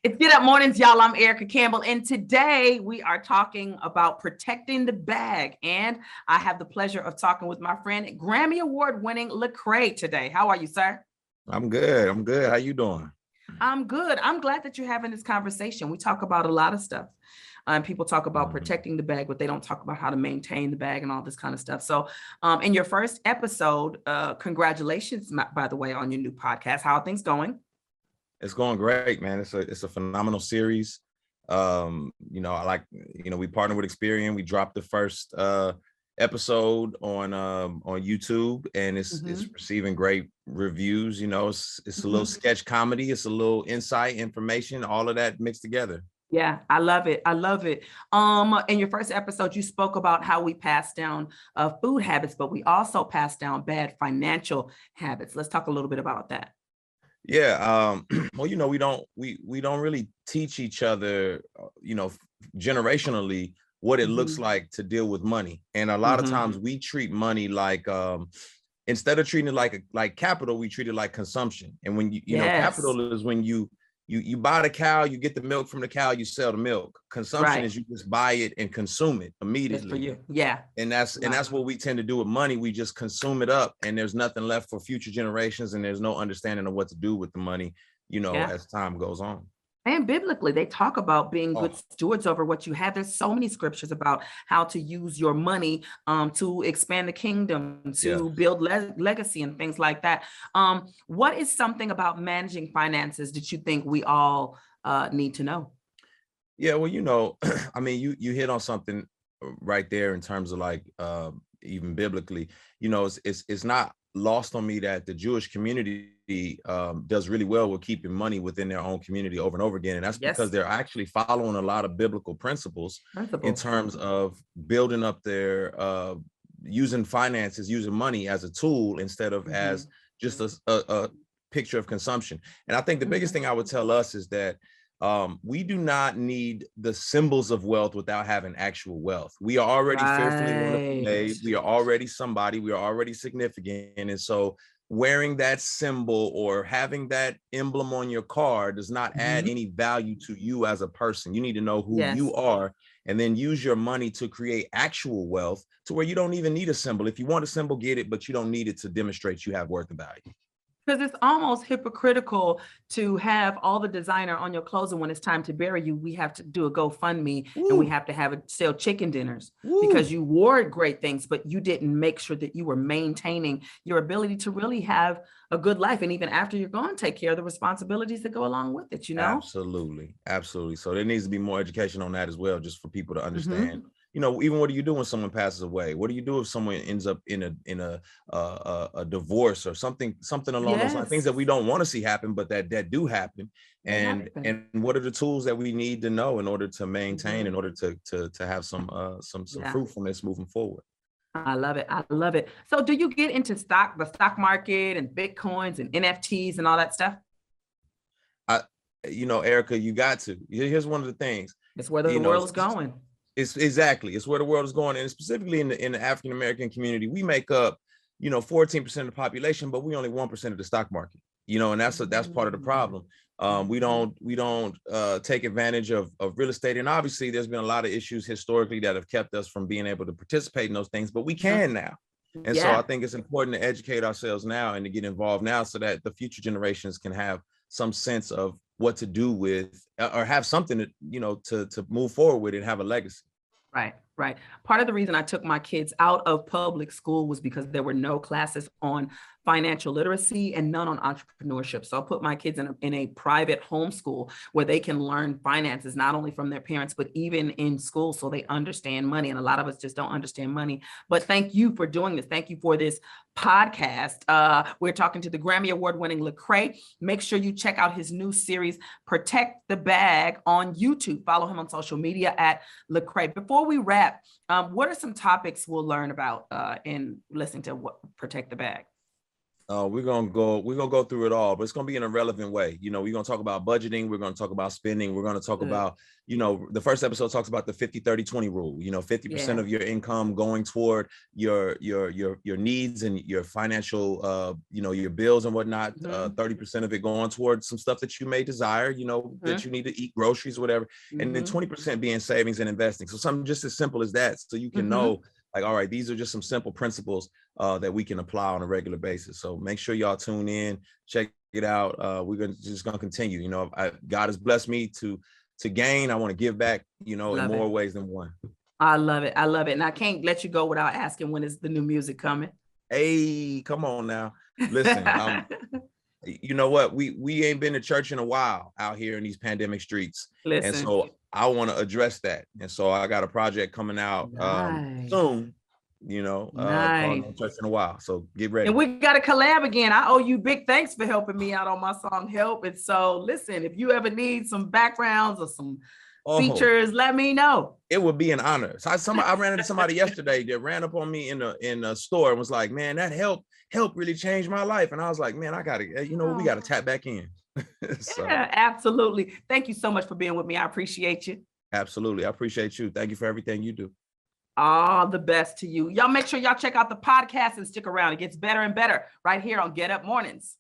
It's Get Up Mornings, y'all. I'm Erica Campbell, and today we are talking about protecting the bag. And I have the pleasure of talking with my friend, Grammy Award-winning Lecrae today. How are you, sir? I'm good. I'm good. How you doing? I'm good. I'm glad that you're having this conversation. We talk about a lot of stuff. People talk about protecting the bag, but they don't talk about how to maintain the bag and all this kind of stuff. So in your first episode, congratulations, by the way, on your new podcast. How are things going? It's going great, man. It's a phenomenal series. We partnered with Experian. We dropped the first episode on YouTube, and it's receiving great reviews. It's a little sketch comedy. It's a little insight, information, all of that mixed together. Yeah, I love it. I love it. In your first episode, you spoke about how we pass down food habits, but we also pass down bad financial habits. Let's talk a little bit about that. Yeah. Well, we don't really teach each other, generationally what it looks like to deal with money. And a lot of times we treat money like, instead of treating it like capital, we treat it like consumption. And when you know, capital is when you buy the cow, you get the milk from the cow, you sell the milk. Consumption is you just buy it and consume it immediately. That's for you. Yeah. And that's what we tend to do with money. We just consume it up, and there's nothing left for future generations, and there's no understanding of what to do with the money, as time goes on. And biblically, they talk about being good stewards over what you have. There's so many scriptures about how to use your money to expand the kingdom, to build legacy and things like that. What is something about managing finances that you think we all need to know? Yeah, well, I mean, you hit on something right there in terms of like even biblically, it's not lost on me that the Jewish community does really well with keeping money within their own community over and over again. And that's because they're actually following a lot of biblical principles in terms of building up their using finances, using money as a tool instead of as just a picture of consumption. And I think the biggest thing I would tell us is that we do not need the symbols of wealth without having actual wealth. We are already fearfully and wonderfully made. We are already somebody. We are already significant. And so wearing that symbol or having that emblem on your car does not add any value to you as a person. You need to know who you are, and then use your money to create actual wealth to where you don't even need a symbol. If you want a symbol, get it, but you don't need it to demonstrate you have worth and value. Because it's almost hypocritical to have all the designer on your clothes, and when it's time to bury you, we have to do a GoFundMe and we have to sell chicken dinners because you wore great things, but you didn't make sure that you were maintaining your ability to really have a good life. And even after you're gone, take care of the responsibilities that go along with it, Absolutely. Absolutely. So there needs to be more education on that as well, just for people to understand. Even what do you do when someone passes away? What do you do if someone ends up in a divorce or something along those lines? Things that we don't want to see happen, but that do happen. And what are the tools that we need to know in order to maintain, in order to have some fruitfulness moving forward? I love it. I love it. So do you get into the stock market and Bitcoins and NFTs and all that stuff? Erica, you got to. Here's one of the things. It's where the world is going. It's where the world is going. And specifically in the African-American community, we make up, 14% of the population, but we only 1% of the stock market, and that's part of the problem. We don't take advantage of real estate. And obviously there's been a lot of issues historically that have kept us from being able to participate in those things, but we can now. And so I think it's important to educate ourselves now and to get involved now so that the future generations can have some sense of what to do with, or have something to move forward with and have a legacy. Right. Part of the reason I took my kids out of public school was because there were no classes on financial literacy and none on entrepreneurship. So I put my kids in a private homeschool where they can learn finances, not only from their parents, but even in school, so they understand money. And a lot of us just don't understand money. But thank you for doing this. Thank you for this podcast. We're talking to the Grammy Award-winning Lecrae. Make sure you check out his new series, Protect the Bag, on YouTube. Follow him on social media at Lecrae. Before we wrap, what are some topics we'll learn about in listening to Protect the Bag? We're gonna go through it all, but it's gonna be in a relevant way. You know, we're gonna talk about budgeting, we're gonna talk about spending, we're gonna talk about, you know, the first episode talks about the 50-30-20 rule. You know, 50% of your income going toward your needs and your financial you know, your bills and whatnot, 30% of it going towards some stuff that you may desire, you know, that you need to eat, groceries, whatever, and then 20% being savings and investing. So something just as simple as that, so you can know, like, all right, these are just some simple principles that we can apply on a regular basis. So make sure y'all tune in, check it out. We're just gonna continue. You know, God has blessed me to gain. I want to give back, you know, in more ways than one. I love it. I love it. And I can't let you go without asking, when is the new music coming? Hey, come on now. Listen, you know what? We ain't been to church in a while out here in these pandemic streets. Listen. And so I want to address that. And so I got a project coming out soon, you know, called No Church in a While. So get ready. And we got to collab again. I owe you big thanks for helping me out on my song Help. And so listen, if you ever need some backgrounds or some features, let me know. It would be an honor. So I ran into somebody yesterday that ran up on me in a store and was like, man, that help really changed my life. And I was like, man, I gotta, you know, we gotta tap back in. So. Yeah, absolutely. Thank you so much for being with me. I appreciate you. Absolutely. I appreciate you. Thank you for everything you do. All the best to you. Y'all make sure y'all check out the podcast and stick around. It gets better and better right here on Get Up Mornings.